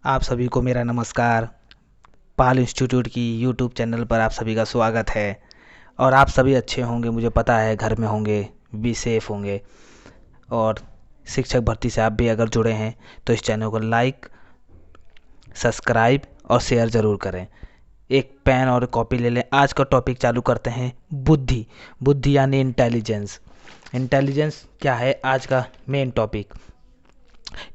आप सभी को मेरा नमस्कार। पाल इंस्टीट्यूट की यूट्यूब चैनल पर आप सभी का स्वागत है। और आप सभी अच्छे होंगे, मुझे पता है, घर में होंगे, बी सेफ होंगे। और शिक्षक भर्ती से आप भी अगर जुड़े हैं तो इस चैनल को लाइक, सब्सक्राइब और शेयर ज़रूर करें। एक पेन और कॉपी ले लें। आज का टॉपिक चालू करते हैं। बुद्धि। बुद्धि यानी इंटेलिजेंस। इंटेलिजेंस क्या है आज का मेन टॉपिक।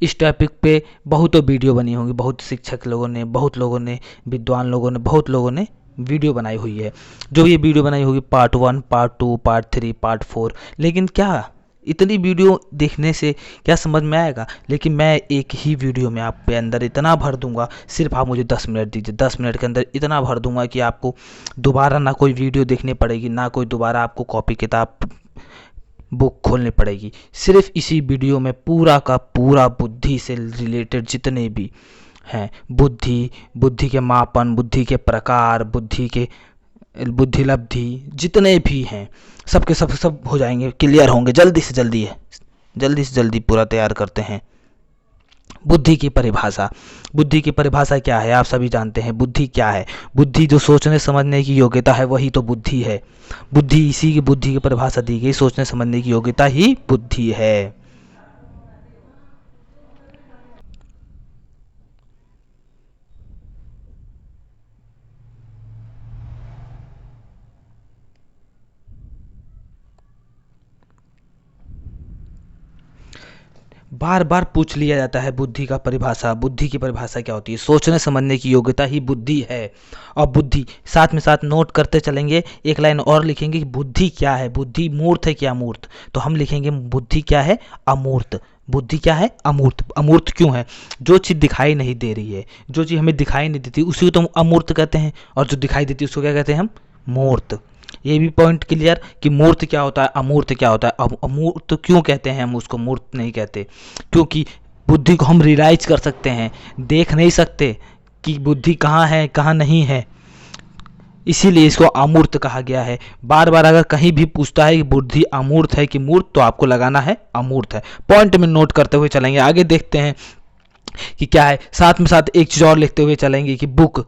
इस टॉपिक पे बहुत वीडियो बनी होंगी, बहुत शिक्षक लोगों ने, बहुत लोगों ने, विद्वान लोगों ने, बहुत लोगों ने वीडियो बनाई हुई है। जो ये वीडियो बनाई होगी पार्ट 1, पार्ट 2, पार्ट 3, पार्ट 4, लेकिन क्या इतनी वीडियो देखने से क्या समझ में आएगा। लेकिन मैं एक ही वीडियो में आप पे अंदर इतना भर दूंगा, सिर्फ आप मुझे 10 मिनट दीजिए। 10 मिनट के अंदर इतना भर दूंगा कि आपको दोबारा ना कोई वीडियो देखनी पड़ेगी, ना कोई दोबारा आपको कॉपी किताब बुक खोलनी पड़ेगी। सिर्फ इसी वीडियो में पूरा का पूरा बुद्धि से रिलेटेड जितने भी हैं, बुद्धि के मापन, बुद्धि के प्रकार, बुद्धि लब्धि जितने भी हैं, सब हो जाएंगे, क्लियर होंगे। जल्दी से जल्दी पूरा तैयार करते हैं। बुद्धि की परिभाषा। बुद्धि की परिभाषा क्या है आप सभी जानते हैं। बुद्धि क्या है? बुद्धि जो सोचने समझने की योग्यता है वही तो बुद्धि है। इसी की बुद्धि की परिभाषा दी गई। सोचने समझने की योग्यता ही बुद्धि है। बार बार पूछ लिया जाता है बुद्धि का परिभाषा। बुद्धि की परिभाषा क्या होती है? सोचने समझने की योग्यता ही बुद्धि है। और बुद्धि साथ में साथ नोट करते चलेंगे। एक लाइन और लिखेंगे कि बुद्धि क्या है। बुद्धि मूर्त है क्या अमूर्त? तो हम लिखेंगे बुद्धि क्या है? अमूर्त। बुद्धि क्या है? अमूर्त। अमूर्त क्यों है? जो चीज़ दिखाई नहीं दे रही है, जो चीज़ हमें दिखाई नहीं देती, उसी को तो हम अमूर्त कहते हैं। और जो दिखाई देती है उसको क्या कहते हैं हम? मूर्त। ये भी पॉइंट क्लियर कि मूर्त क्या होता है, अमूर्त क्या होता है। अब अमूर्त क्यों कहते हैं हम उसको, मूर्त नहीं कहते? क्योंकि बुद्धि को हम रियलाइज कर सकते हैं, देख नहीं सकते कि बुद्धि कहाँ है कहाँ नहीं है, इसीलिए इसको अमूर्त कहा गया है। बार बार अगर कहीं भी पूछता है कि बुद्धि अमूर्त है कि मूर्त, तो आपको लगाना है अमूर्त है। पॉइंट में नोट करते हुए चलेंगे, आगे देखते हैं कि क्या है। साथ में साथ एक चीज़ और लिखते हुए चलेंगे कि बुक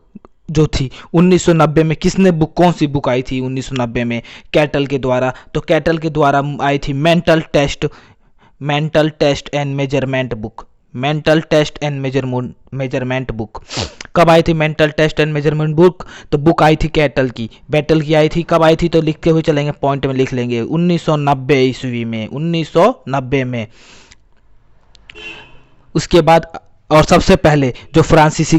जो थी 1990 में, किसने बुक, कौन सी बुक आई थी 1990 में? कैटल के द्वारा। तो कैटल के द्वारा आई थी mental test and measurement book. Mental test and measurement book कब आई थी? Mental test and measurement book तो बुक आई थी कैटल की। बैटल की आई थी, कब आई थी? तो लिखते हुए चलेंगे, पॉइंट में लिख लेंगे 1990 ईस्वी में, 1990 में। उसके बाद और सबसे पहले जो फ्रांसीसी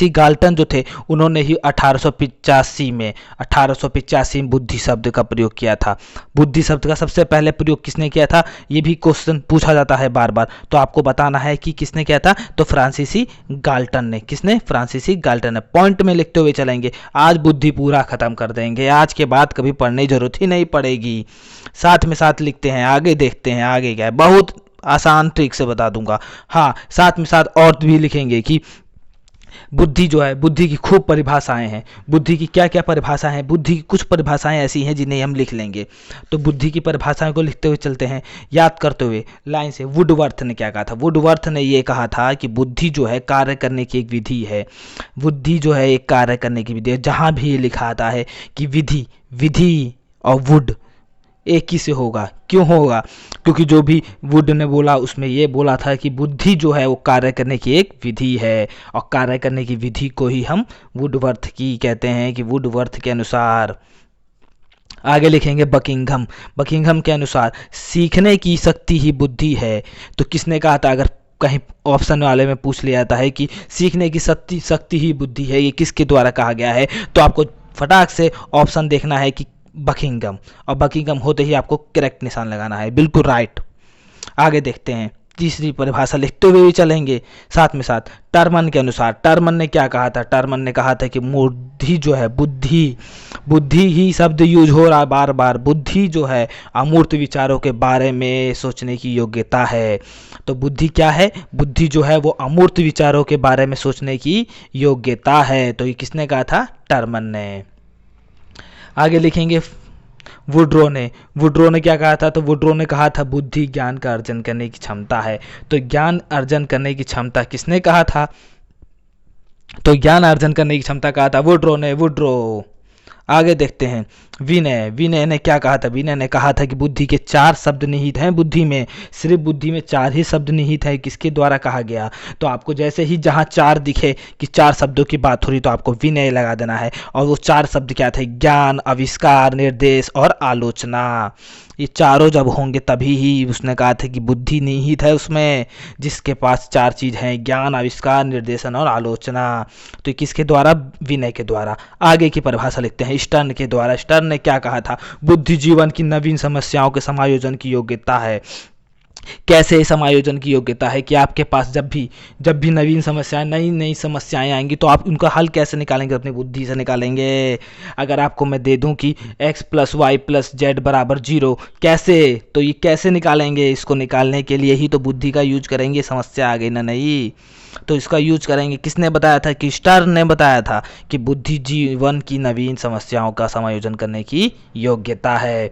गाल्टन जो थे, उन्होंने ही 1885 में बुद्धि शब्द का प्रयोग किया था। बुद्धि शब्द का सबसे पहले प्रयोग किसने किया था? ये भी क्वेश्चन पूछा जाता है बार बार, तो आपको बताना है कि किसने किया था। तो फ्रांसीसी गाल्टन ने। किसने? फ्रांसीसी गाल्टन ने। पॉइंट में लिखते हुए चलेंगे। आज बुद्धि पूरा खत्म कर देंगे, आज के बाद कभी पढ़ने की जरूरत ही नहीं पड़ेगी। साथ में साथ लिखते हैं, आगे देखते हैं आगे क्या है। बहुत आसान ट्रिक से बता दूंगा। हाँ, साथ में साथ और भी लिखेंगे कि बुद्धि जो है, बुद्धि की खूब परिभाषाएं हैं। बुद्धि की क्या क्या परिभाषाएं हैं? बुद्धि की कुछ परिभाषाएं ऐसी हैं जिन्हें हम लिख लेंगे। तो बुद्धि की परिभाषाओं को लिखते हुए चलते हैं, याद करते हुए लाइन से। वुडवर्थ ने क्या कहा था? वुडवर्थ ने ये कहा था कि बुद्धि जो है कार्य करने की एक विधि है। बुद्धि जो है एक कार्य करने की विधि है। जहां भी ये लिखा आता है कि विधि और वुड एक ही से होगा। क्यों होगा? क्योंकि जो भी वुड ने बोला उसमें ये बोला था कि बुद्धि जो है वो कार्य करने की एक विधि है, और कार्य करने की विधि को ही हम वुडवर्थ की कहते हैं कि वुडवर्थ के अनुसार। आगे लिखेंगे बकिंघम के अनुसार सीखने की शक्ति ही बुद्धि है। तो किसने कहा था? अगर कहीं ऑप्शन वाले में पूछ लिया जाता है कि सीखने की शक्ति ही बुद्धि है, ये किसके द्वारा कहा गया है, तो आपको फटाक से ऑप्शन देखना है कि बकिंघम, और बकिंघम होते ही आपको करेक्ट निशान लगाना है, बिल्कुल राइट। आगे देखते हैं, तीसरी परिभाषा लिखते हुए भी चलेंगे साथ में साथ। टर्मन के अनुसार, टर्मन ने क्या कहा था? टर्मन ने कहा था कि बुद्धि जो है, बुद्धि ही शब्द यूज हो रहा है बार बार। बुद्धि जो है अमूर्त विचारों के बारे में सोचने की योग्यता है। तो बुद्धि क्या है? बुद्धि जो है वो अमूर्त विचारों के बारे में सोचने की योग्यता है। तो ये किसने कहा था? टर्मन ने। आगे लिखेंगे वुड्रो ने क्या कहा था? तो वुड्रो ने कहा था बुद्धि ज्ञान का अर्जन करने की क्षमता है। तो ज्ञान अर्जन करने की क्षमता किसने कहा था? तो ज्ञान अर्जन करने की क्षमता कहा था वुड्रो। आगे देखते हैं विनय ने क्या कहा था? विनय ने कहा था कि बुद्धि के 4 शब्द निहित हैं बुद्धि में, सिर्फ बुद्धि में 4 ही शब्द निहित है। किसके द्वारा कहा गया? तो आपको जैसे ही जहां 4 दिखे कि 4 शब्दों की बात हो रही तो आपको विनय लगा देना है। और वो 4 शब्द क्या थे? ज्ञान, आविष्कार, निर्देश और आलोचना। ये चारों जब होंगे तभी ही उसने कहा था कि बुद्धि निहित है उसमें, जिसके पास 4 चीज हैं, ज्ञान, आविष्कार, निर्देशन और आलोचना। तो किसके द्वारा? विनय के द्वारा। आगे की परिभाषा लिखते हैं स्टर्न के द्वारा। स्टर्न ने क्या कहा था? बुद्धि जीवन की नवीन समस्याओं के समायोजन की योग्यता है। कैसे समायोजन की योग्यता है? कि आपके पास जब भी नवीन समस्याएं, नई समस्याएं आएंगी तो आप उनका हल कैसे निकालेंगे? अपनी बुद्धि से निकालेंगे। अगर आपको मैं दे दूं कि x + y + z = 0, कैसे? तो ये कैसे निकालेंगे? इसको निकालने के लिए ही तो बुद्धि का यूज करेंगे। समस्या आ गई ना? नहीं, तो इसका यूज करेंगे। किसने बताया था? कि स्टर्न ने बताया था कि बुद्धि जीवन की नवीन समस्याओं का समायोजन करने की योग्यता है।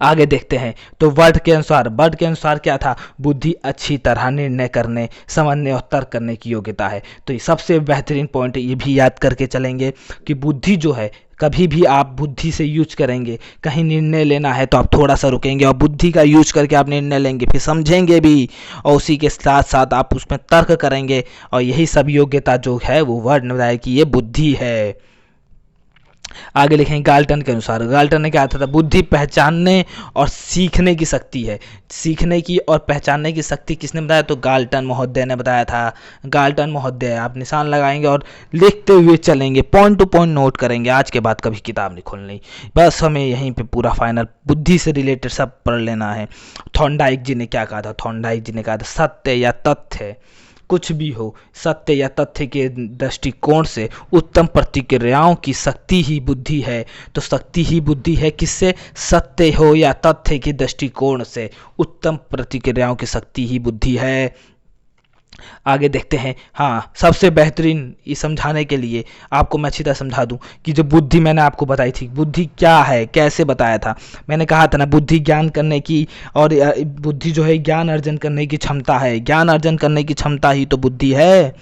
आगे देखते हैं तो वर्ड के अनुसार क्या था? बुद्धि अच्छी तरह निर्णय करने, समझने और तर्क करने की योग्यता है। तो ये सबसे बेहतरीन पॉइंट, ये भी याद करके चलेंगे कि बुद्धि जो है, कभी भी आप बुद्धि से यूज करेंगे, कहीं निर्णय लेना है तो आप थोड़ा सा रुकेंगे और बुद्धि का यूज करके आप निर्णय लेंगे, फिर समझेंगे भी और उसी के साथ साथ आप उसमें तर्क करेंगे। और यही सब योग्यता जो है वो वर्ड ने बताया कि ये बुद्धि है। आगे लिखेंगे गाल्टन के अनुसार। गाल्टन ने क्या कहा था? बुद्धि पहचानने और सीखने की शक्ति है। सीखने की और पहचानने की शक्ति किसने बताया? तो गाल्टन महोदय ने बताया था। गाल्टन महोदय, आप निशान लगाएंगे और लिखते हुए चलेंगे, पॉइंट टू पॉइंट नोट करेंगे। आज के बाद कभी किताब नहीं खोलनी, बस हमें यहीं पे पूरा फाइनल बुद्धि से रिलेटेड सब पढ़ लेना है। थॉर्नडाइक जी ने क्या कहा था? थॉर्नडाइक जी ने कहा था सत्य या तथ्य, कुछ भी हो, सत्य या तथ्य के दृष्टिकोण से उत्तम प्रतिक्रियाओं की शक्ति ही बुद्धि है। तो शक्ति ही बुद्धि है किससे? सत्य हो या तथ्य के दृष्टिकोण से उत्तम प्रतिक्रियाओं की शक्ति ही बुद्धि है। आगे देखते हैं। हाँ, सबसे बेहतरीन ये समझाने के लिए आपको मैं अच्छी तरह समझा दूं कि जो बुद्धि मैंने आपको बताई थी, बुद्धि क्या है, कैसे बताया था। मैंने कहा था ना, बुद्धि ज्ञान करने की, और बुद्धि जो है ज्ञान अर्जन करने की क्षमता है। ज्ञान अर्जन करने की क्षमता ही तो बुद्धि है।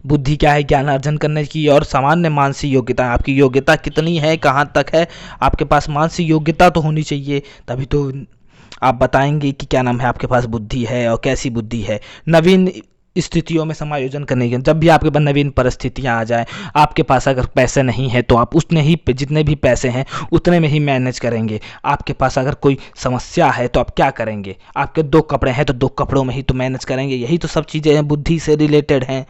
बुद्धि क्या है? ज्ञान अर्जन करने की और सामान्य मानसिक योग्यता। आपकी योग्यता कितनी है, कहाँ तक है? आपके पास मानसिक योग्यता तो होनी चाहिए, तभी तो आप बताएंगे कि क्या नाम है आपके पास बुद्धि है और कैसी बुद्धि है। नवीन स्थितियों में समायोजन करने के, जब भी आपके पास नवीन परिस्थितियां आ जाए, आपके पास अगर पैसे नहीं है तो आप उतने ही जितने भी पैसे हैं उतने में ही मैनेज करेंगे। आपके पास अगर कोई समस्या है तो आप क्या करेंगे? आपके 2 कपड़े हैं तो 2 कपड़ों में ही तो मैनेज करेंगे। यही तो सब चीज़ें हैं, बुद्धि से रिलेटेड हैं।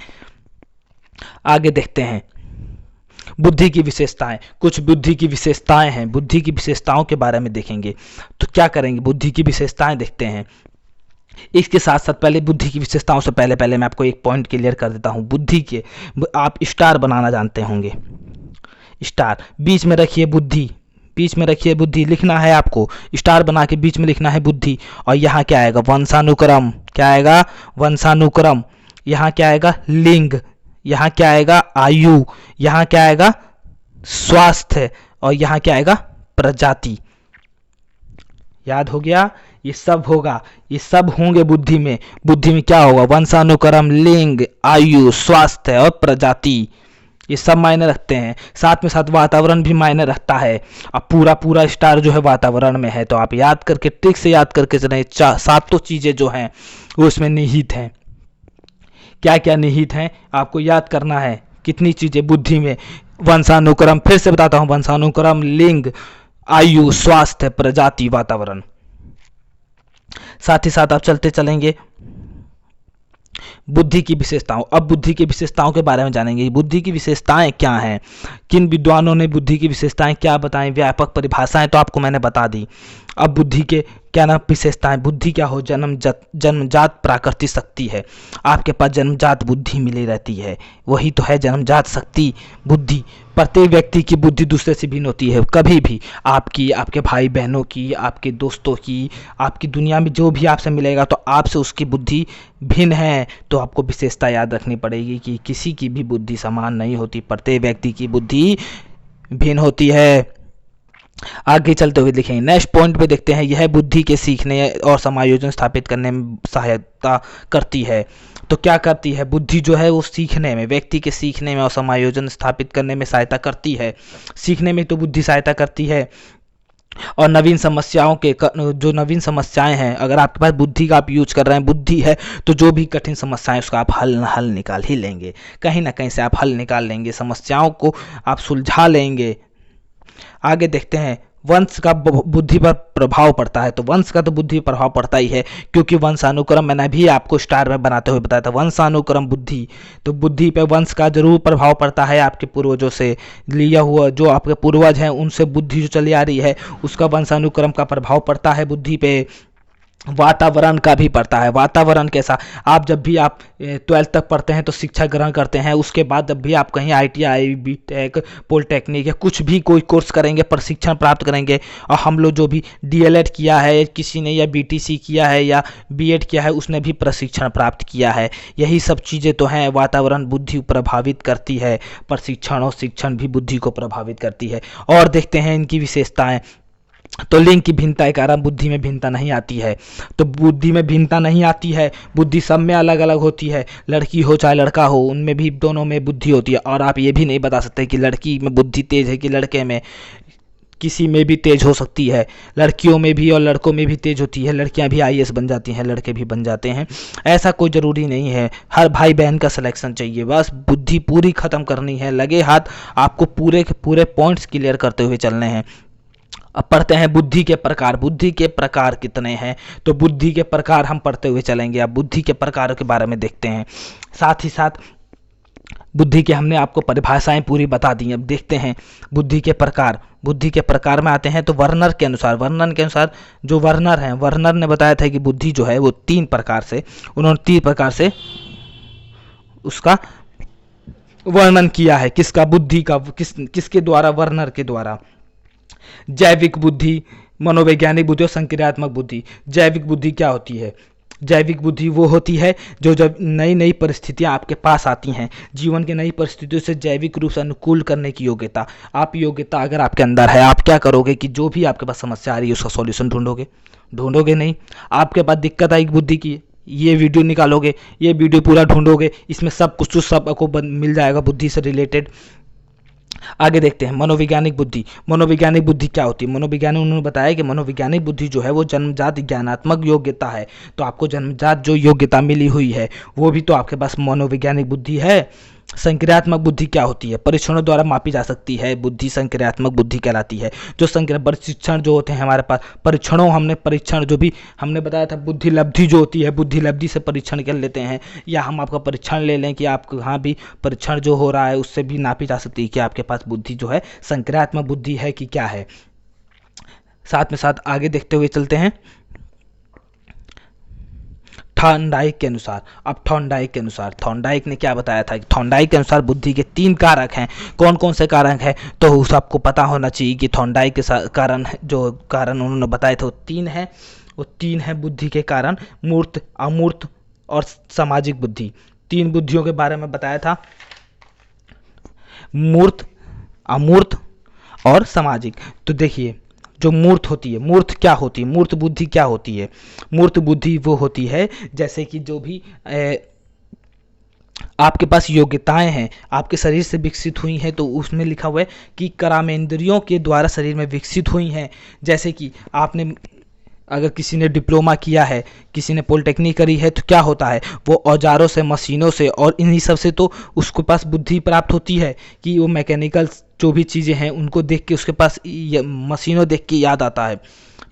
आगे देखते हैं बुद्धि की विशेषताएं। कुछ बुद्धि की विशेषताएं हैं, बुद्धि की विशेषताओं के बारे में देखेंगे। तो क्या करेंगे? बुद्धि की विशेषताएं देखते हैं। इसके साथ साथ पहले बुद्धि की विशेषताओं से पहले मैं आपको एक पॉइंट क्लियर कर देता हूं। बुद्धि के आप स्टार बनाना जानते होंगे। स्टार बीच में रखिए बुद्धि, बीच में रखिए बुद्धि, लिखना है आपको, स्टार बना के बीच में लिखना है बुद्धि। और यहाँ क्या आएगा? वंशानुक्रम। क्या आएगा? वंशानुक्रम। यहाँ क्या आएगा? लिंग। यहाँ क्या आएगा? आयु। यहाँ क्या आएगा? स्वास्थ्य। और यहाँ क्या आएगा? प्रजाति। याद हो गया? ये सब होगा, ये सब होंगे बुद्धि में। बुद्धि में क्या होगा? वंशानुक्रम, लिंग, आयु, स्वास्थ्य और प्रजाति, ये सब मायने रखते हैं। साथ में साथ वातावरण भी मायने रखता है। अब पूरा स्टार जो है वातावरण में है, तो आप याद करके, ट्रिक से याद करके चलें। 7 चीजें जो हैं वो इसमें निहित हैं। क्या क्या निहित हैं आपको याद करना है। कितनी चीजें बुद्धि में? वंशानुक्रम, फिर से बताता हूं, वंशानुक्रम, लिंग, आयु, स्वास्थ्य, प्रजाति, वातावरण। साथ ही साथ आप चलते चलेंगे बुद्धि की विशेषताओं। अब बुद्धि की विशेषताओं के बारे में जानेंगे। बुद्धि की विशेषताएं क्या हैं, किन विद्वानों ने बुद्धि की विशेषताएं क्या बताएं, व्यापक परिभाषाएं तो आपको मैंने बता दी। अब बुद्धि के क्या नाम विशेषताएं? बुद्धि क्या हो? जन्मजात प्राकृतिक शक्ति है। आपके पास जन्मजात बुद्धि मिली रहती है, वही तो है जन्मजात शक्ति, बुद्धि। प्रत्येक व्यक्ति की बुद्धि दूसरे से भिन्न होती है। कभी भी आपकी, आपके भाई बहनों की, आपके दोस्तों की, आपकी दुनिया में जो भी आपसे मिलेगा तो आपसे उसकी बुद्धि भिन्न है। तो आपको विशेषता याद रखनी पड़ेगी कि किसी की भी बुद्धि समान नहीं होती, प्रत्येक व्यक्ति की बुद्धि भिन्न होती है। आगे चलते हुए लिखेंगे। नेक्स्ट पॉइंट पे देखते हैं, यह बुद्धि के सीखने और समायोजन स्थापित करने में सहायता करती है। तो क्या करती है बुद्धि जो है वो सीखने में, व्यक्ति के सीखने में और समायोजन स्थापित करने में सहायता करती है। सीखने में तो बुद्धि सहायता करती है, और नवीन समस्याओं के जो नवीन समस्याएं हैं, अगर आपके पास बुद्धि का आप यूज कर रहे हैं, बुद्धि है, तो जो भी कठिन समस्याएं उसका आप हल निकाल ही लेंगे, कहीं ना कहीं से आप हल निकाल लेंगे, समस्याओं को आप सुलझा लेंगे। आगे देखते हैं, वंश का बुद्धि पर प्रभाव पड़ता है। तो वंश का तो बुद्धि पर प्रभाव पड़ता ही है, क्योंकि वंशानुक्रम मैंने अभी आपको स्टार में बनाते हुए बताया था, वंशानुक्रम बुद्धि, तो बुद्धि पे वंश का जरूर प्रभाव पड़ता है। आपके पूर्वजों से लिया हुआ, जो आपके पूर्वज हैं उनसे बुद्धि जो चली आ रही है, उसका वंशानुक्रम का प्रभाव पड़ता है बुद्धि पे। वातावरण का भी पड़ता है। वातावरण कैसा, आप जब भी आप 12th तक पढ़ते हैं तो शिक्षा ग्रहण करते हैं, उसके बाद जब भी आप कहीं ITI BTech पॉलिटेक्निक या कुछ भी कोई कोर्स करेंगे, प्रशिक्षण प्राप्त करेंगे, और हम लोग जो भी DLED किया है किसी ने, या BTC किया है या B.Ed किया है, उसने भी प्रशिक्षण प्राप्त किया है। यही सब चीज़ें तो हैं, वातावरण बुद्धि प्रभावित करती है, प्रशिक्षण और शिक्षण भी बुद्धि को प्रभावित करती है। और देखते हैं इनकी विशेषताएं। तो लिंग की भिन्नता के कारण बुद्धि में भिन्नता नहीं आती है। तो बुद्धि में भिन्नता नहीं आती है, बुद्धि सब में अलग अलग होती है, लड़की हो चाहे लड़का हो, उनमें भी दोनों में बुद्धि होती है। और आप ये भी नहीं बता सकते कि लड़की में बुद्धि तेज है कि लड़के में, किसी में भी तेज हो सकती है, लड़कियों में भी और लड़कों में भी तेज होती है। लड़कियां भी IAS बन जाती हैं, लड़के भी बन जाते हैं, ऐसा कोई ज़रूरी नहीं है। हर भाई बहन का सिलेक्शन चाहिए, बस बुद्धि पूरी ख़त्म करनी है, लगे हाथ आपको पूरे के पूरे पॉइंट्स क्लियर करते हुए चलने हैं। अब पढ़ते हैं बुद्धि के प्रकार। बुद्धि के प्रकार कितने हैं, तो बुद्धि के प्रकार हम पढ़ते हुए चलेंगे। अब बुद्धि के प्रकारों के बारे में देखते हैं, साथ ही साथ बुद्धि के हमने आपको परिभाषाएं पूरी बता दी। अब देखते हैं बुद्धि के प्रकार। बुद्धि के प्रकार में आते हैं तो वर्नर के अनुसार, जो वर्नर हैं, वर्नर ने बताया था कि बुद्धि जो है वो 3 प्रकार से, उन्होंने 3 प्रकार से उसका वर्णन किया है। किसका, बुद्धि का, किसके द्वारा, वर्नर के द्वारा। जैविक बुद्धि, मनोवैज्ञानिक बुद्धि और संक्रियात्मक बुद्धि। जैविक बुद्धि क्या होती है? जैविक बुद्धि वो होती है जो जब नई नई परिस्थितियां आपके पास आती हैं, जीवन की नई परिस्थितियों से जैविक रूप से अनुकूल करने की योग्यता। आप योग्यता अगर आपके अंदर है, आप क्या करोगे कि जो भी आपके पास समस्या आ रही है उसका सॉल्यूशन ढूंढोगे नहीं। आपके पास दिक्कत आई बुद्धि की, ये वीडियो निकालोगे, ये वीडियो पूरा ढूंढोगे, इसमें सब कुछ सबको मिल जाएगा बुद्धि से रिलेटेड। आगे देखते हैं मनोवैज्ञानिक बुद्धि। मनोवैज्ञानिक बुद्धि क्या होती है? मनोविज्ञानी उन्होंने बताया कि मनोवैज्ञानिक बुद्धि जो है वो जन्मजात ज्ञानात्मक योग्यता है। तो आपको जन्मजात जो योग्यता मिली हुई है वो भी तो आपके पास मनोवैज्ञानिक बुद्धि है। संक्रियात्मक बुद्धि क्या होती है? परीक्षणों द्वारा मापी जा सकती है बुद्धि संक्रियात्मक बुद्धि कहलाती है। जो परीक्षण जो होते हैं हमारे पास, परीक्षण जो भी हमने बताया था, बुद्धि लब्धि जो होती है, बुद्धि लब्धि से परीक्षण कर लेते हैं, या हम आपका परीक्षण ले लें कि आप कहाँ भी परीक्षण जो हो रहा है उससे भी नापी जा सकती है कि आपके पास बुद्धि जो है संक्रियात्मक बुद्धि है कि क्या है। साथ में साथ आगे देखते हुए चलते हैं थॉर्नडाइक के अनुसार। अब थॉर्नडाइक ने क्या बताया था कि थॉर्नडाइक के अनुसार बुद्धि के 3 कारक हैं। कौन कौन से कारक हैं? तो उस आपको पता होना चाहिए कि थॉर्नडाइक के कारण उन्होंने बताए थे वो 3 हैं। वो 3 हैं बुद्धि के कारण, मूर्त, अमूर्त और सामाजिक बुद्धि। 3 बुद्धियों के बारे में बताया था, मूर्त, अमूर्त और सामाजिक। तो देखिए जो मूर्त होती है, मूर्त क्या होती है? मूर्त बुद्धि क्या होती है? मूर्त बुद्धि वो होती है जैसे कि जो भी आपके पास योग्यताएं हैं, आपके शरीर से विकसित हुई हैं, तो उसमें लिखा हुआ है कि कर्मेंद्रियों के द्वारा शरीर में विकसित हुई हैं। जैसे कि आपने अगर किसी ने डिप्लोमा किया है, किसी ने पॉलिटेक्निक करी है, तो क्या होता है, वो औजारों से, मशीनों से और इन्हीं सब से तो उसके पास बुद्धि प्राप्त होती है कि वो मैकेनिकल जो भी चीज़ें हैं उनको देख के उसके पास मशीनों देख के याद आता है,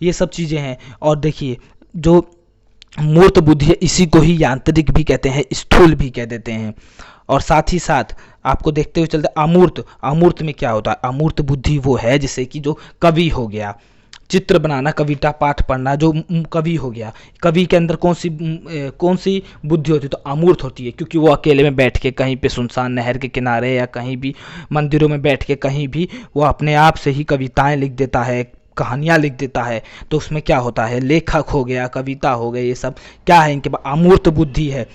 ये सब चीज़ें हैं। और देखिए जो मूर्त बुद्धि है इसी को ही यांत्रिक भी कहते हैं, स्थूल भी कह देते हैं। और साथ ही साथ आपको देखते हुए चलते अमूर्त में क्या होता है? अमूर्त बुद्धि वो है जैसे कि जो कवि हो गया, चित्र बनाना, कविता पाठ पढ़ना, जो कवि हो गया। कवि के अंदर कौन सी बुद्धि होती है? तो अमूर्त होती है, क्योंकि वो अकेले में बैठ के कहीं पे सुनसान नहर के किनारे या कहीं भी मंदिरों में बैठ के कहीं भी वो अपने आप से ही कविताएं लिख देता है, कहानियाँ लिख देता है। तो उसमें क्या होता है, लेखक हो गया, कविता हो गई, ये सब क्या है, इनके पास अमूर्त बुद्धि है।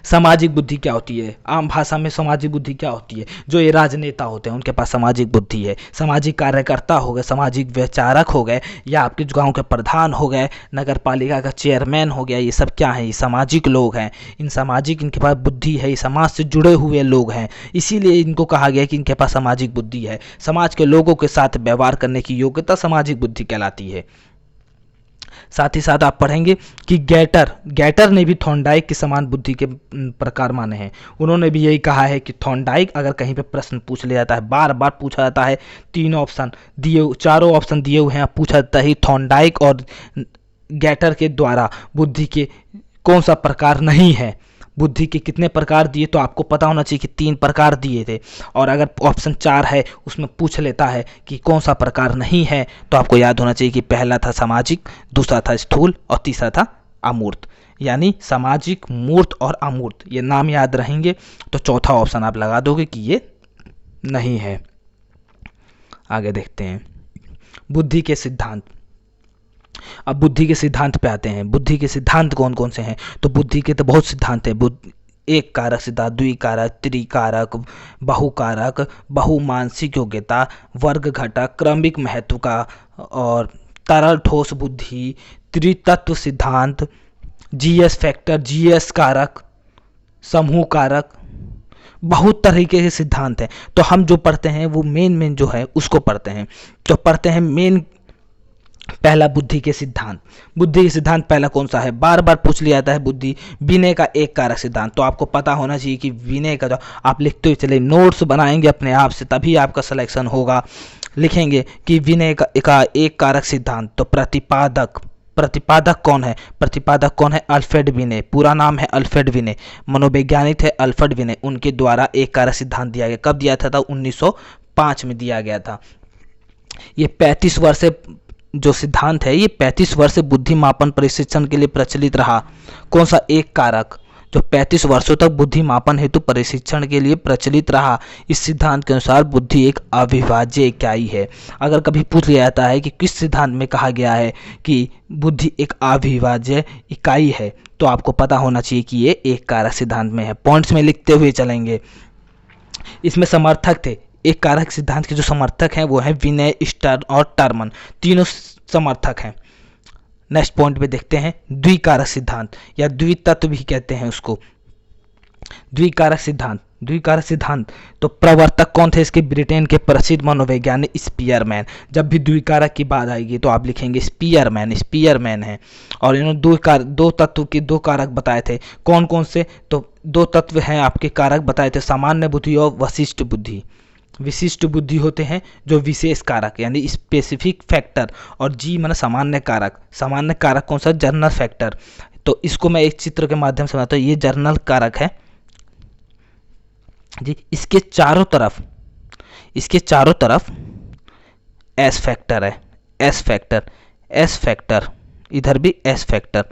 सामाजिक बुद्धि क्या होती है? आम भाषा में सामाजिक बुद्धि क्या होती है? जो ये राजनेता होते हैं उनके पास सामाजिक बुद्धि है। सामाजिक कार्यकर्ता हो गए, सामाजिक विचारक हो गए, या आपके गांव के प्रधान हो गए, नगर पालिका का चेयरमैन हो गया, ये सब क्या है? ये सामाजिक लोग हैं। इन सामाजिक इनके पास बुद्धि है, ये समाज से जुड़े हुए लोग हैं, इसीलिए इनको कहा गया कि इनके पास सामाजिक बुद्धि है। समाज के लोगों के साथ व्यवहार करने की योग्यता सामाजिक बुद्धि कहलाती है। साथ ही साथ आप पढ़ेंगे कि गैटर ने भी थॉर्नडाइक के समान बुद्धि के प्रकार माने हैं। उन्होंने भी यही कहा है कि थॉर्नडाइक अगर कहीं पे प्रश्न पूछ लिया जाता है, बार बार पूछा जाता है, चारों ऑप्शन दिए हुए हैं, पूछा जाता है थॉर्नडाइक और गैटर के द्वारा बुद्धि के कौन सा प्रकार नहीं है। बुद्धि के कितने प्रकार दिए, तो आपको पता होना चाहिए कि 3 प्रकार दिए थे, और अगर ऑप्शन 4 है उसमें पूछ लेता है कि कौन सा प्रकार नहीं है, तो आपको याद होना चाहिए कि पहला था सामाजिक, दूसरा था स्थूल और तीसरा था अमूर्त। यानी सामाजिक, मूर्त और अमूर्त, ये नाम याद रहेंगे तो चौथा ऑप्शन आप लगा दोगे कि ये नहीं है। आगे देखते हैं बुद्धि के सिद्धांत। अब बुद्धि के सिद्धांत पे आते हैं। बुद्धि के सिद्धांत कौन कौन से हैं? तो बुद्धि के तो बहुत सिद्धांत हैं। एक कारक सिद्धांत, द्विकारक, त्रिकारक, बहुकारक, बहुमानसिक योग्यता, वर्ग घटक, क्रमिक महत्व का, और तरल ठोस बुद्धि, त्रितत्व सिद्धांत, जीएस फैक्टर, जीएस कारक, समूह कारक, बहुत तरीके के सिद्धांत हैं। तो हम जो पढ़ते हैं वो मेन जो है उसको पढ़ते हैं। तो पढ़ते हैं मेन। पहला बुद्धि के सिद्धांत। बुद्धि के सिद्धांत पहला कौन सा है? बार बार पूछ लिया जाता है बुद्धि, विनय का एक कारक सिद्धांत। तो आपको पता होना चाहिए कि विनय का, जो आप लिखते हुए चले, नोट्स बनाएंगे अपने आप से तभी आपका सिलेक्शन होगा। लिखेंगे कि विनय का एक कारक सिद्धांत। तो प्रतिपादक कौन है? प्रतिपादक कौन है? अल्फ्रेड विनय। पूरा नाम है अल्फ्रेड विनय, मनोवैज्ञानिक है अल्फ्रेड विनय। उनके द्वारा एक कारक सिद्धांत दिया गया। कब दिया था? 1905 में दिया गया था। ये 35 वर्ष से जो सिद्धांत है, ये 35 वर्ष से बुद्धि मापन प्रशिक्षण के लिए प्रचलित रहा। कौन सा? एक कारक, जो 35 वर्षों तक बुद्धि मापन हेतु प्रशिक्षण के लिए प्रचलित रहा। इस सिद्धांत के अनुसार बुद्धि एक अविभाज्य इकाई है। अगर कभी पूछ लिया जाता है कि किस सिद्धांत में कहा गया है कि बुद्धि एक अविभाज्य इकाई है, तो आपको पता होना चाहिए कि ये एक कारक सिद्धांत में है। पॉइंट्स में लिखते हुए चलेंगे। इसमें समर्थक थे, एक कारक सिद्धांत के जो समर्थक हैं वो हैं विनय, स्टर्न और टर्मन, तीनों समर्थक हैं। नेक्स्ट पॉइंट पे देखते हैं द्विकारक सिद्धांत, या द्वितत्व भी कहते हैं उसको। द्विकारक सिद्धांत तो प्रवर्तक कौन थे इसके? ब्रिटेन के प्रसिद्ध मनोवैज्ञानिक स्पीयरमैन। जब भी द्विकारक की बात आएगी तो आप लिखेंगे स्पीयरमैन है। और इन्होंने दो तत्व के 2 कारक बताए थे। कौन कौन से? तो 2 तत्व हैं आपके कारक बताए थे, सामान्य बुद्धि और विशिष्ट बुद्धि। विशिष्ट बुद्धि होते हैं जो विशेष कारक, यानी स्पेसिफिक फैक्टर, और जी माने सामान्य कारक। सामान्य कारक कौन सा? General factor. तो इसको मैं एक चित्र के माध्यम से बताता हूँ। ये जनरल कारक है जी। इसके चारों तरफ एस फैक्टर है, एस फैक्टर, इधर भी एस फैक्टर।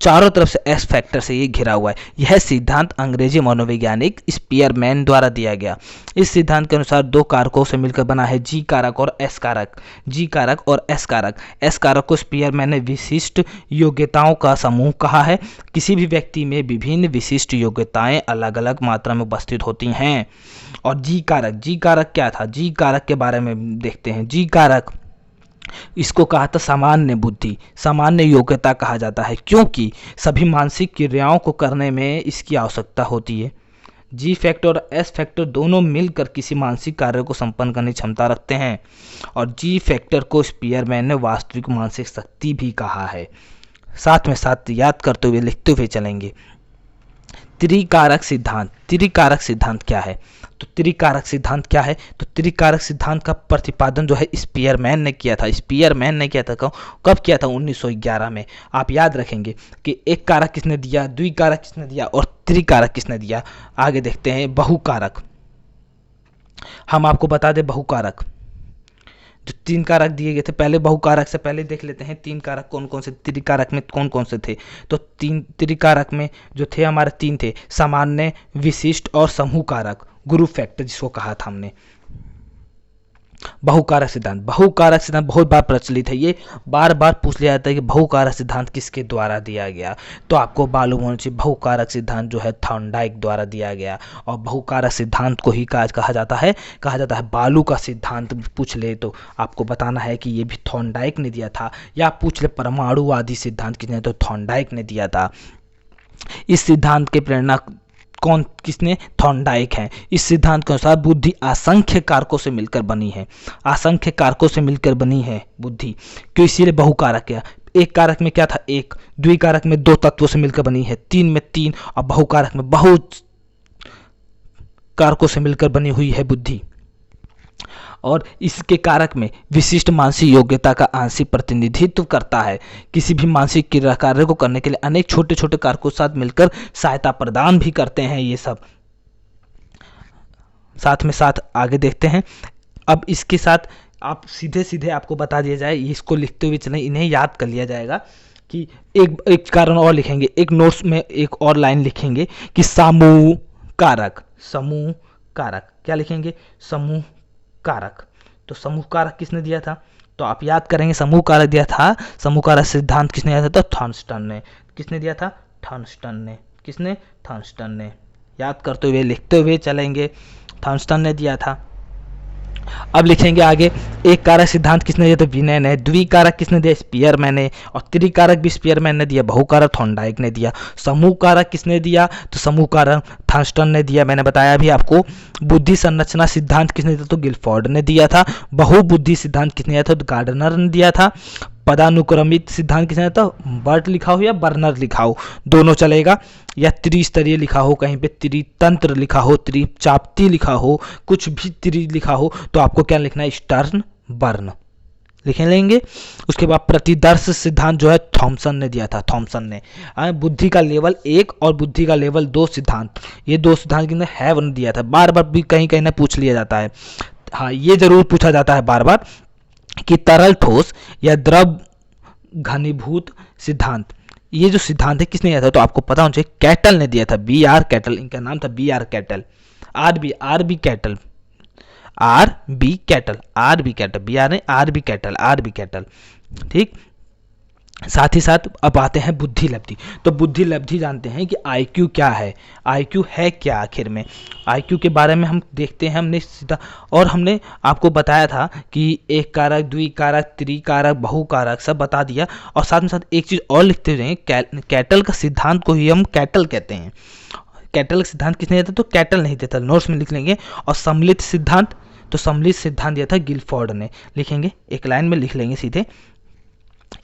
चारों तरफ से एस फैक्टर से ये घिरा हुआ है। यह सिद्धांत अंग्रेजी मनोवैज्ञानिक स्पीयरमैन द्वारा दिया गया। इस सिद्धांत के अनुसार 2 कारकों से मिलकर बना है जी कारक और एस कारक। एस कारक को स्पीयरमैन ने विशिष्ट योग्यताओं का समूह कहा है। किसी भी व्यक्ति में विभिन्न विशिष्ट योग्यताएं अलग अलग मात्रा में उपस्थित होती हैं। और जी कारक क्या था? जी कारक के बारे में देखते हैं। जी कारक, इसको कहा था सामान्य बुद्धि, सामान्य योग्यता कहा जाता है, क्योंकि सभी मानसिक क्रियाओं को करने में इसकी आवश्यकता होती है। जी फैक्टर और एस फैक्टर दोनों मिलकर किसी मानसिक कार्य को संपन्न करने की क्षमता रखते हैं। और जी फैक्टर को स्पीयरमैन ने वास्तविक मानसिक शक्ति भी कहा है। साथ में साथ याद करते हुए लिखते हुए चलेंगे। त्रिकारक सिद्धांत क्या है? तो त्रिकारक सिद्धांत का प्रतिपादन जो है स्पीयरमैन ने किया था। कब किया था? 1911 में। आप याद रखेंगे कि एक कारक किसने दिया, द्विकारक किसने दिया और त्रिकारक किसने दिया। आगे देखते हैं बहुकारक। हम आपको बता दें बहुकारक, जो 3 कारक दिए गए थे, पहले बहुकारक से पहले देख लेते हैं 3 कारक कौन कौन से, त्रिकारक में कौन कौन से थे। तो त्रिकारक में जो थे हमारे 3 थे, सामान्य, विशिष्ट और समूह कारक, ग्रुप फैक्टर जिसको कहा था हमने। बहुकारक सिद्धांत। बहुकारक सिद्धांत बहुत बार प्रचलित है, ये बार बार पूछ लिया जाता है कि बहुकारक सिद्धांत किसके द्वारा दिया गया, तो आपको मालूम होना चाहिए बहुकारक सिद्धांत जो है थॉर्नडाइक द्वारा दिया गया। और बहुकारक सिद्धांत को ही कहा जाता है बालू का सिद्धांत। पूछ ले तो आपको बताना है कि ये भी थॉर्नडाइक ने दिया था, या पूछ ले परमाणुवादी सिद्धांत किसने, तो थॉर्नडाइक ने दिया था। इस सिद्धांत के प्रेरणा किसने, थॉर्नडाइक है। इस सिद्धांत के अनुसार बुद्धि असंख्य कारकों से मिलकर बनी है, असंख्य कारकों से मिलकर बनी है बुद्धि, क्यों, इसीलिए बहुकारक है। एक कारक में क्या था, एक, द्विकारक में दो तत्वों से मिलकर बनी है, तीन में तीन, और बहुकारक में बहुत कारकों से मिलकर बनी हुई है बुद्धि। और इसके कारक में विशिष्ट मानसिक योग्यता का आंशिक प्रतिनिधित्व करता है। किसी भी मानसिक क्रिया कार्य को करने के लिए अनेक छोटे छोटे कारकों के साथ मिलकर सहायता प्रदान भी करते हैं ये सब। साथ में साथ आगे देखते हैं। अब इसके साथ आप सीधे सीधे आपको बता दिया जाए, इसको लिखते हुए चलें, इन्हें याद कर लिया जाएगा कि एक कारण और लिखेंगे, एक नोट्स में एक और लाइन लिखेंगे कि समूह कारक, समूह कारक क्या लिखेंगे, समूह कारक। तो समूह कारक किसने दिया था, तो आप याद करेंगे समूह कारक दिया था, समूह कारक सिद्धांत किसने दिया था, तो थॉर्नस्टन ने। किसने दिया था, थॉर्नस्टन ने। किसने, थॉर्नस्टन ने। याद करते हुए लिखते हुए चलेंगे, थॉर्नस्टन ने दिया था। अब लिखेंगे आगे, एक कारक सिद्धांत किसने दिया, तो विनय ने। द्विकारक किसने दिया, स्पीयरमैन ने। और त्रिकारक भी स्पीयरमैन ने दिया। बहुकारक थॉर्नडाइक ने दिया। समूह कारक किसने दिया, तो समूह कारक थॉर्नस्टन ने दिया, मैंने बताया भी आपको। बुद्धि संरचना सिद्धांत किसने दिया, तो गिलफोर्ड ने दिया था। बहुबुद्धि सिद्धांत किसने दिया था, तो गार्डनर ने दिया था। पदानुक्रमित सिद्धांत किसने दिया था, बर्ट लिखा हो या बर्नर लिखा हो, दोनों चलेगा, या त्रिस्तरीय लिखा हो, कहीं पे त्रितंत्र लिखा हो, त्रिचाप्ती लिखा हो, कुछ भी त्रि लिखा हो, तो आपको क्या लिखना है, स्टर्न बर्न लिख लेंगे। उसके बाद प्रतिदर्श सिद्धांत जो है थॉमसन ने दिया था, थॉमसन ने। बुद्धि का लेवल 1 और बुद्धि का लेवल 2 सिद्धांत, ये दो सिद्धांत किसने, हैव ने दिया था। बार बार भी कहीं कहीं ना पूछ लिया जाता है, हाँ ये जरूर पूछा जाता है बार बार कि तरल ठोस या द्रव घनीभूत सिद्धांत, ये जो सिद्धांत है किसने दिया था, तो आपको पता होना चाहिए कैटल ने दिया था, BR कैटल, इनका नाम था BR Cattell. R B Cattell, ठीक। साथ ही साथ अब आते हैं बुद्धि लब्धि। तो बुद्धि लब्धि जानते हैं कि IQ क्या है, IQ है क्या आखिर में, IQ के बारे में हम देखते हैं। हमने सीधा और हमने आपको बताया था कि एक कारक, द्विकारक, त्रिकारक, बहुकारक सब बता दिया। और साथ में साथ एक चीज़ और लिखते हुए, कैटल का सिद्धांत को ही हम कैटल कहते हैं। कैटल का सिद्धांत किसने दिया था, तो कैटल नहीं देता, नोट्स में लिख लेंगे। और सम्मिलित सिद्धांत, तो सम्मिलित सिद्धांत दिया था गिलफोर्ड ने, लिखेंगे, एक लाइन में लिख लेंगे सीधे।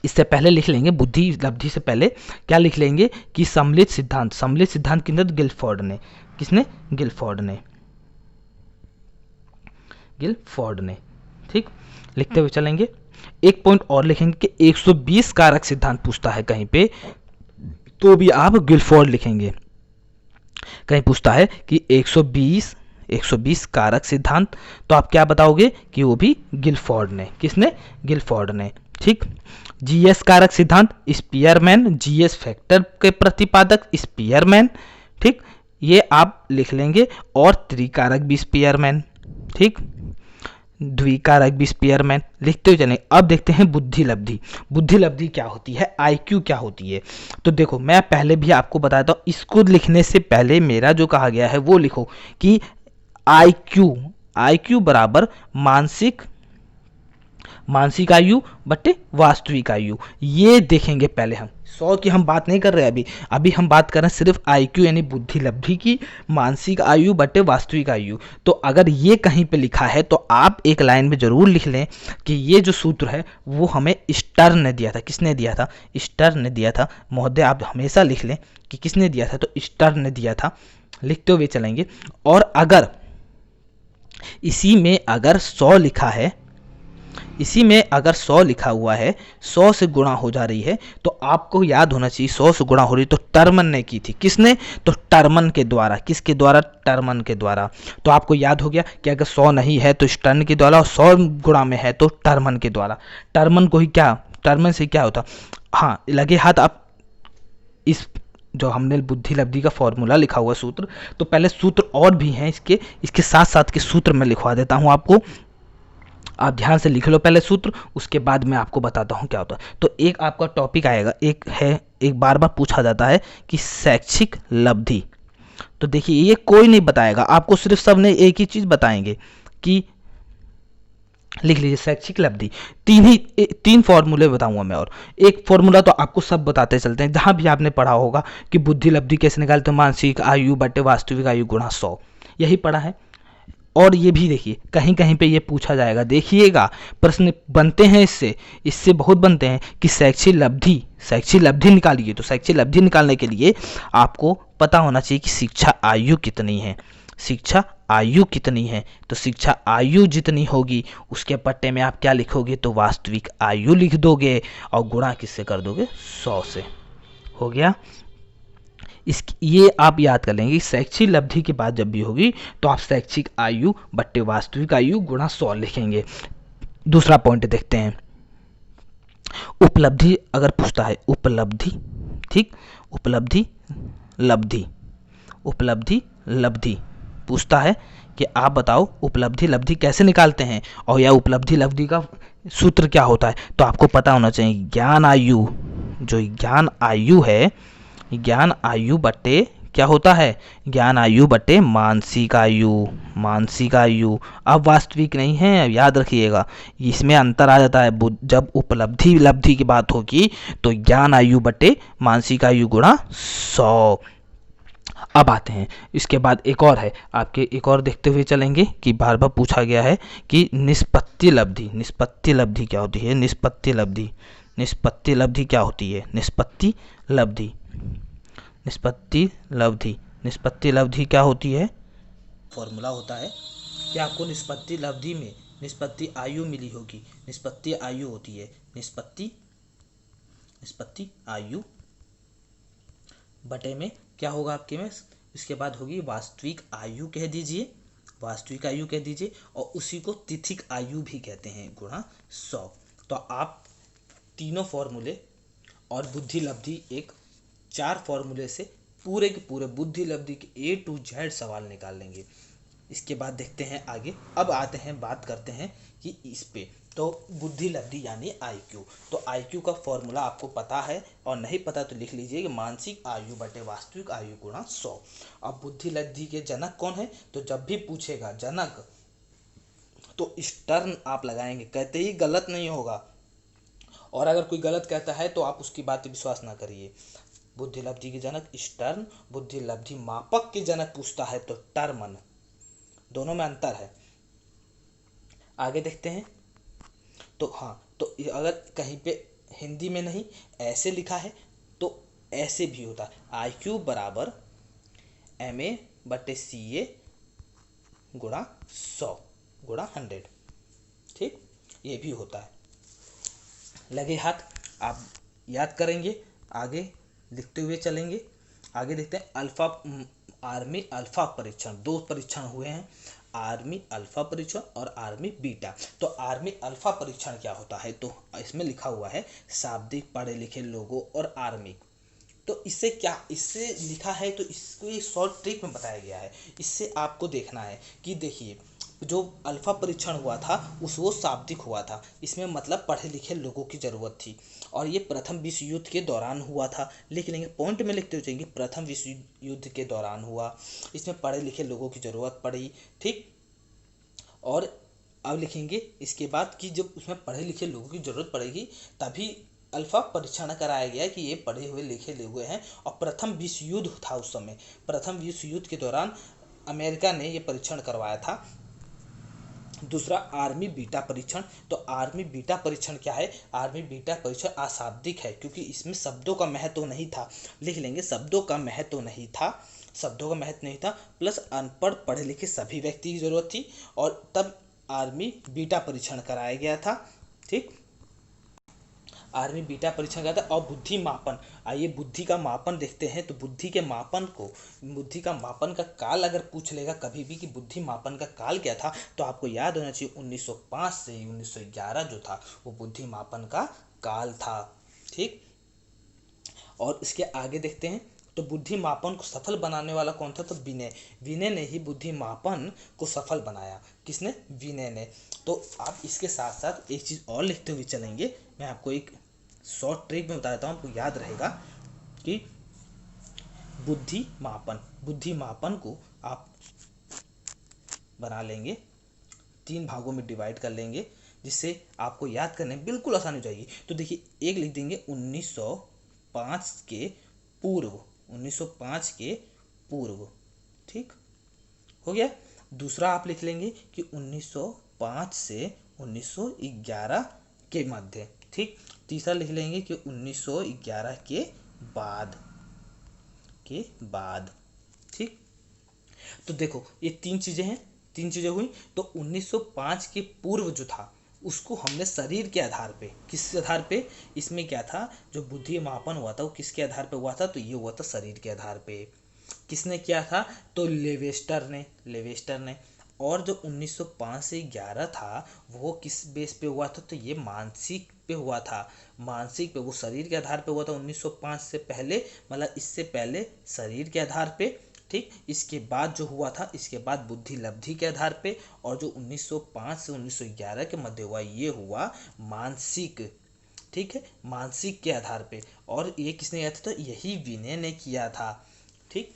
इससे पहले लिख लेंगे, बुद्धि लब्धि से पहले क्या लिख लेंगे कि सम्मिलित सिद्धांत, सम्मिलित सिद्धांत किसने, गिलफोर्ड ने। किसने, गिलफोर्ड ने, गिलफोर्ड ने, ठीक। लिखते हुए चलेंगे। एक पॉइंट और लिखेंगे कि 120 कारक सिद्धांत पूछता है कहीं पे, तो भी आप गिलफोर्ड लिखेंगे। कहीं पूछता है कि 120 कारक सिद्धांत, तो आप क्या बताओगे कि वो भी गिलफोर्ड ने। किसने, गिलफोर्ड ने, ठीक। GS कारक सिद्धांत स्पीयरमैन, GS फैक्टर के प्रतिपादक स्पीयरमैन, ठीक, ये आप लिख लेंगे। और त्रिकारक भी स्पीयरमैन, ठीक, द्विकारक भी स्पीयरमैन, लिखते हुए चलें। अब देखते हैं बुद्धि लब्धि। बुद्धि लब्धि क्या होती है, IQ क्या होती है। तो देखो मैं पहले भी आपको बताता हूँ, इसको लिखने से पहले मेरा जो कहा गया है वो लिखो कि IQ बराबर मानसिक आयु बटे वास्तविक आयु। ये देखेंगे पहले हम, 100 की हम बात नहीं कर रहे अभी हम बात कर रहे हैं सिर्फ IQ यानी बुद्धि लब्धि की, मानसिक आयु बटे वास्तविक आयु। तो अगर ये कहीं पे लिखा है तो आप एक लाइन में जरूर लिख लें कि ये जो सूत्र है वो हमें स्टर्न ने दिया था। किसने दिया था, स्टर्न ने दिया था महोदय, आप हमेशा लिख लें कि किसने दिया था, तो स्टर्न ने दिया था, लिखते हुए चलेंगे। और अगर इसी में अगर 100 लिखा है, इसी में अगर 100 लिखा हुआ है, 100 से गुणा हो जा रही है, तो आपको याद होना चाहिए 100 से गुणा हो रही तो टर्मन ने की थी। किसने, तो टर्मन के द्वारा। किसके द्वारा, टर्मन के द्वारा। तो आपको याद हो गया कि अगर 100 नहीं है तो स्टर्न के द्वारा, और 100 गुणा में है तो टर्मन के द्वारा। टर्मन को ही क्या, टर्मन से क्या होता, हाँ लगे हाथ आप इस जो हमने बुद्धि लब्धि का फॉर्मूला लिखा हुआ सूत्र, तो पहले सूत्र और भी हैं इसके साथ साथ के सूत्र मैं लिखवा देता हूँ आपको। आप ध्यान से लिख लो पहले सूत्र, उसके बाद मैं आपको बताता हूँ क्या होता है। तो एक आपका टॉपिक आएगा, एक बार बार पूछा जाता है कि शैक्षिक लब्धि। तो देखिए ये कोई नहीं बताएगा आपको, सिर्फ सबने एक ही चीज बताएंगे कि लिख लीजिए शैक्षिक लब्धि। तीन फॉर्मूले बताऊंगा मैं, और एक फॉर्मूला तो आपको सब बताते चलते हैं, जहां भी आपने पढ़ा होगा कि बुद्धि लब्धि कैसे निकालते हैं, मानसिक आयु बटे वास्तविक आयु गुणा 100, यही पढ़ा है। और ये भी देखिए कहीं कहीं पे ये पूछा जाएगा, देखिएगा प्रश्न बनते हैं इससे, इससे बहुत बनते हैं कि शैक्षिक लब्धि निकालिए। तो शैक्षिक लब्धि निकालने के लिए आपको पता होना चाहिए कि शिक्षा आयु कितनी है, शिक्षा आयु कितनी है। तो शिक्षा आयु जितनी होगी उसके पट्टे में आप क्या लिखोगे, तो वास्तविक आयु लिख दोगे और गुणा किससे कर दोगे, 100 से। हो गया। ये आप याद कर लेंगे, शैक्षिक लब्धि की बात जब भी होगी तो आप शैक्षिक आयु बट्टे वास्तविक आयु गुणा 100 लिखेंगे। दूसरा पॉइंट देखते हैं, उपलब्धि अगर पूछता है, उपलब्धि, ठीक, उपलब्धि लब्धि पूछता है कि आप बताओ उपलब्धि लब्धि कैसे निकालते हैं, और या उपलब्धि लब्धि का सूत्र क्या होता है। तो आपको पता होना चाहिए ज्ञान आयु, जो ज्ञान आयु है, ज्ञान आयु बट्टे क्या होता है, ज्ञान आयु बट्टे मानसिक आयु। अब वास्तविक नहीं है, अब याद रखिएगा इसमें अंतर आ जाता है। जब उपलब्धि लब्धि की बात होगी तो ज्ञान आयु बट्टे मानसिक आयु गुणा 100। अब आते हैं इसके बाद एक और है आपके, एक और देखते हुए चलेंगे कि बार बार पूछा गया है कि निष्पत्ति लब्धि क्या होती है, निष्पत्ति लब्धि क्या होती है, निष्पत्ति लब्धि क्या होती है। फॉर्मूला होता है कि आपको निष्पत्ति लब्धि में निष्पत्ति आयु मिली होगी, निष्पत्ति आयु होती है निष्पत्ति आयु बटे में क्या होगा आपके में, इसके बाद होगी वास्तविक आयु कह दीजिए, और उसी को तिथिक आयु भी कहते हैं, गुणा 100। तो आप तीनों फॉर्मूले और बुद्धि लब्धि एक 4 फॉर्मूले से पूरे के पूरे बुद्धि लब्धि के A to Z सवाल निकाल लेंगे। इसके बाद देखते हैं आगे। अब आते हैं, बात करते हैं कि इस पे तो बुद्धि लब्धि यानी IQ। तो IQ का फॉर्मूला आपको पता है, और नहीं पता तो लिख लीजिए कि मानसिक आयु बटे वास्तविक आयु गुणा 100। अब बुद्धि लब्धि के जनक कौन है, तो जब भी पूछेगा जनक तो स्टर्न आप लगाएंगे, कहते ही गलत नहीं होगा, और अगर कोई गलत कहता है तो आप उसकी बात विश्वास ना करिए। बुद्धि लब्धि के जनक स्टर्न, बुद्धि लब्धि मापक के जनक पूछता है तो टर्मन, दोनों में अंतर है। आगे देखते हैं। तो हाँ, तो अगर कहीं पे हिंदी में नहीं ऐसे लिखा है तो ऐसे भी होता है, IQ बराबर MA बटे CA गुणा 100 गुणा 100, ठीक, ये भी होता है। लगे हाथ आप याद करेंगे, आगे लिखते हुए चलेंगे। आगे देखते हैं आर्मी अल्फा परीक्षण, 2 परीक्षण हुए हैं, आर्मी अल्फा परीक्षण और आर्मी बीटा। तो आर्मी अल्फा परीक्षण क्या होता है, तो इसमें लिखा हुआ है शाब्दिक पढ़े लिखे लोगों और आर्मी। तो इससे लिखा है, तो इसको एक शॉर्ट ट्रिक में बताया गया है। इससे आपको देखना है कि देखिए जो अल्फा परीक्षण हुआ था वो शाब्दिक हुआ था, इसमें मतलब पढ़े लिखे लोगों की ज़रूरत थी, और ये प्रथम विश्व युद्ध के दौरान हुआ था। लिख लेंगे, पॉइंट में लिखते हुए जाएंगे, प्रथम विश्व युद्ध के दौरान हुआ, इसमें पढ़े लिखे लोगों की ज़रूरत पड़ी, ठीक। और अब लिखेंगे इसके बाद कि जब उसमें पढ़े लिखे लोगों की ज़रूरत पड़ेगी तभी अल्फा परीक्षण कराया गया कि ये पढ़े हुए लिखे लोग हैं। और प्रथम विश्व युद्ध था उस समय, प्रथम विश्व युद्ध के दौरान अमेरिका ने ये परीक्षण करवाया था। दूसरा आर्मी बीटा परीक्षण। तो आर्मी बीटा परीक्षण क्या है, आर्मी बीटा परीक्षण अशाब्दिक है, क्योंकि इसमें शब्दों का महत्व नहीं था। लिख लेंगे, शब्दों का महत्व नहीं था, प्लस अनपढ़ पढ़े लिखे सभी व्यक्ति की जरूरत थी, और तब आर्मी बीटा परीक्षण कराया गया था, ठीक। आर्मी बीटा परीक्षण करता है। और बुद्धि मापन, आइए बुद्धि का मापन देखते हैं। तो बुद्धि का मापन का काल अगर पूछ लेगा कभी भी कि बुद्धि मापन का काल क्या था, तो आपको याद होना चाहिए 1905 से 1911 जो था वो बुद्धि मापन का काल था, ठीक। और इसके आगे देखते हैं तो बुद्धि मापन को सफल बनाने वाला कौन था? तो विनय। विनय ने ही बुद्धि मापन को सफल बनाया। किसने? विनय ने। तो आप इसके साथ साथ एक चीज़ और लिखते हुए चलेंगे। मैं आपको एक शॉर्ट ट्रिक में बता देता हूँ, आपको याद रहेगा कि बुद्धि मापन को आप बना लेंगे, 3 भागों में डिवाइड कर लेंगे, जिससे आपको याद करने में बिल्कुल आसानी हो जाएगी। तो देखिए, एक लिख देंगे 1905 के पूर्व, 1905 के पूर्व, ठीक हो गया। दूसरा आप लिख लेंगे कि 1905 से 1911 के मध्य, ठीक। तीसरा लिख लेंगे कि 1911 के बाद, ठीक। तो देखो, ये 3 चीज़ें हैं, 3 चीज़ें हुई। तो 1905 के पूर्व जो था उसको हमने शरीर के आधार पे, किस आधार पे? इसमें क्या था, जो बुद्धि मापन हुआ था वो किसके आधार पे हुआ था? तो ये हुआ था शरीर के आधार पे। किसने किया था? तो लेवेस्टर ने। और जो 1905 से 11 था वो किस बेस पे हुआ था? तो ये मानसिक पे हुआ था। मानसिक पे, वो शरीर के आधार पे हुआ था 1905 से पहले, मतलब इससे पहले शरीर के आधार पे, ठीक। इसके बाद जो हुआ था, इसके बाद बुद्धि लब्धि के आधार पे, और जो 1905 से 1911 के मध्य हुआ ये हुआ मानसिक, ठीक है, मानसिक के आधार पे। और ये किसने किया था? तो यही विनय ने किया था, ठीक।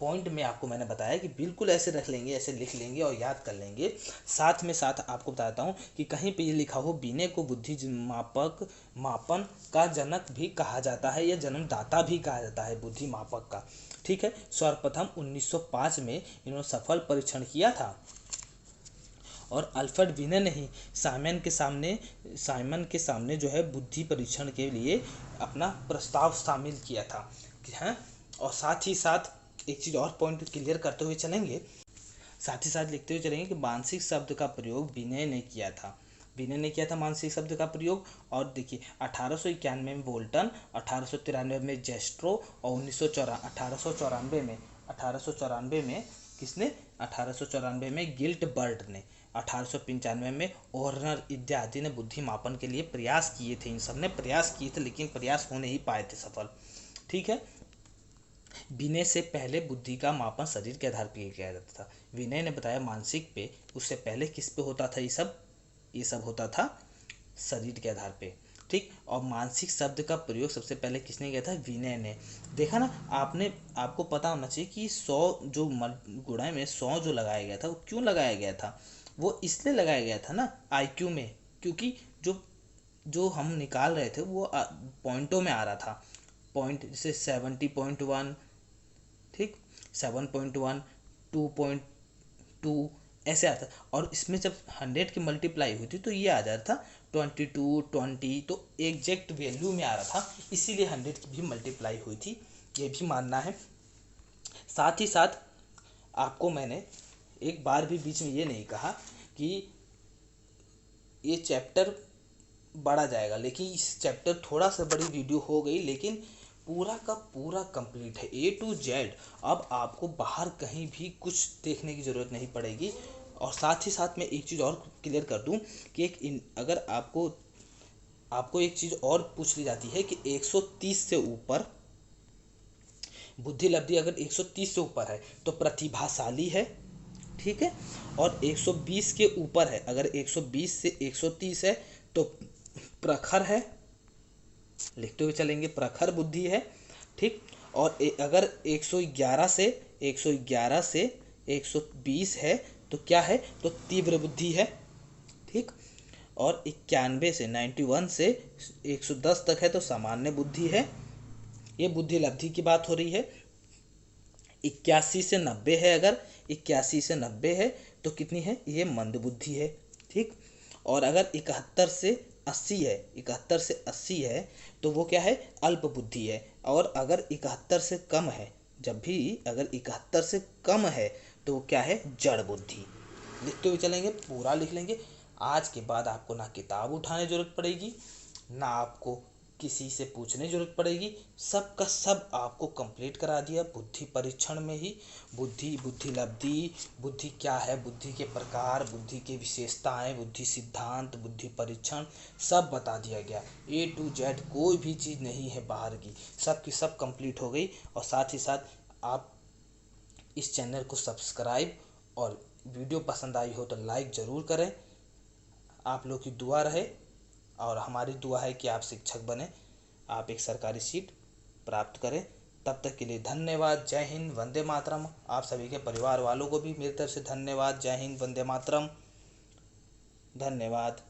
पॉइंट में आपको मैंने बताया कि बिल्कुल ऐसे रख लेंगे, ऐसे लिख लेंगे और याद कर लेंगे। साथ में साथ आपको बताता हूँ कि कहीं पे ये लिखा हो विनय को बुद्धि मापन का जनक भी कहा जाता है, या जन्मदाता भी कहा जाता है बुद्धि मापक का, ठीक है। सर्वप्रथम 1905 में इन्होंने सफल परीक्षण किया था, और अल्फ्रेड विनय ने ही साइमन के सामने जो है बुद्धि परीक्षण के लिए अपना प्रस्ताव शामिल किया था, हैं। और साथ ही साथ एक चीज़ और पॉइंट क्लियर करते हुए चलेंगे, साथ ही साथ लिखते हुए चलेंगे कि मानसिक शब्द का प्रयोग विनय ने किया था। विनय ने किया था मानसिक शब्द का प्रयोग। और देखिए, 1891 में बोल्टन, 1893 में जेस्ट्रो, और 1894 में किसने? 1894 में गिल्टबर्ट ने, 1895 में ओर्नर इत्यादि ने बुद्धि मापन के लिए प्रयास किए थे। इन सब ने प्रयास किए थे, लेकिन प्रयास हो नहीं पाए थे सफल, ठीक है। विनय से पहले बुद्धि का मापन शरीर के आधार पर किया जाता था। विनय ने बताया मानसिक पे, उससे पहले किस पे होता था? ये सब होता था शरीर के आधार पे, ठीक। और मानसिक शब्द का प्रयोग सबसे पहले किसने किया था? विनय ने। देखा ना आपको पता होना चाहिए कि 100 जो गुणाएं में 100 जो लगाया गया था, वो क्यों लगाया गया था? वो इसलिए लगाया गया था ना IQ में, क्योंकि जो हम निकाल रहे थे वो पॉइंटों में आ रहा था। पॉइंट जैसे 70.1, ठीक, 7.1, 2.2 ऐसे आता। और इसमें जब 100 की मल्टीप्लाई हुई थी तो ये आ जाता था 22, 20, तो एग्जैक्ट वैल्यू में आ रहा था, इसीलिए 100 की भी मल्टीप्लाई हुई थी, ये भी मानना है। साथ ही साथ आपको मैंने एक बार भी बीच में ये नहीं कहा कि ये चैप्टर बढ़ा जाएगा, लेकिन इस चैप्टर थोड़ा सा बड़ी वीडियो हो गई, लेकिन पूरा का पूरा कंप्लीट है A to Z। अब आपको बाहर कहीं भी कुछ देखने की ज़रूरत नहीं पड़ेगी। और साथ ही साथ मैं एक चीज़ और क्लियर कर दूं कि अगर आपको एक चीज़ और पूछ ली जाती है कि 130 से ऊपर बुद्धि लब्धि अगर 130 से ऊपर है तो प्रतिभाशाली है, ठीक है। और 120 के ऊपर है, अगर 120 से 130 है तो प्रखर है, लिखते हुए चलेंगे, प्रखर बुद्धि है, ठीक। और अगर 111 से 120 है तो क्या है? तो तीव्र बुद्धि है, ठीक। और 91 से 91 से 110 तक है तो सामान्य बुद्धि है। ये बुद्धि लब्धि की बात हो रही है। 81 से 90 है, अगर 81 से 90 है तो कितनी है? ये मंद बुद्धि है, ठीक। और अगर 71 से 80 है तो वो क्या है? अल्प बुद्धि है। और अगर 71 से कम है, जब भी अगर 71 से कम है तो वो क्या है? जड़ बुद्धि। लिखते हुए चलेंगे, पूरा लिख लेंगे। आज के बाद आपको ना किताब उठाने की जरूरत पड़ेगी, ना आपको किसी से पूछने की जरूरत पड़ेगी, सब का सब आपको कंप्लीट करा दिया बुद्धि परीक्षण में ही। बुद्धि, बुद्धि लब्धि, बुद्धि क्या है, बुद्धि के प्रकार, बुद्धि की विशेषताएं, बुद्धि सिद्धांत, बुद्धि परीक्षण, सब बता दिया गया। A to Z कोई भी चीज़ नहीं है बाहर की, सब की सब कंप्लीट हो गई। और साथ ही साथ आप इस चैनल को सब्सक्राइब और वीडियो पसंद आई हो तो लाइक ज़रूर करें। आप लोग की दुआ रहे और हमारी दुआ है कि आप शिक्षक बने, आप एक सरकारी सीट प्राप्त करें। तब तक के लिए धन्यवाद। जय हिंद, वंदे मातरम। आप सभी के परिवार वालों को भी मेरी तरफ से धन्यवाद। जय हिंद, वंदे मातरम। धन्यवाद।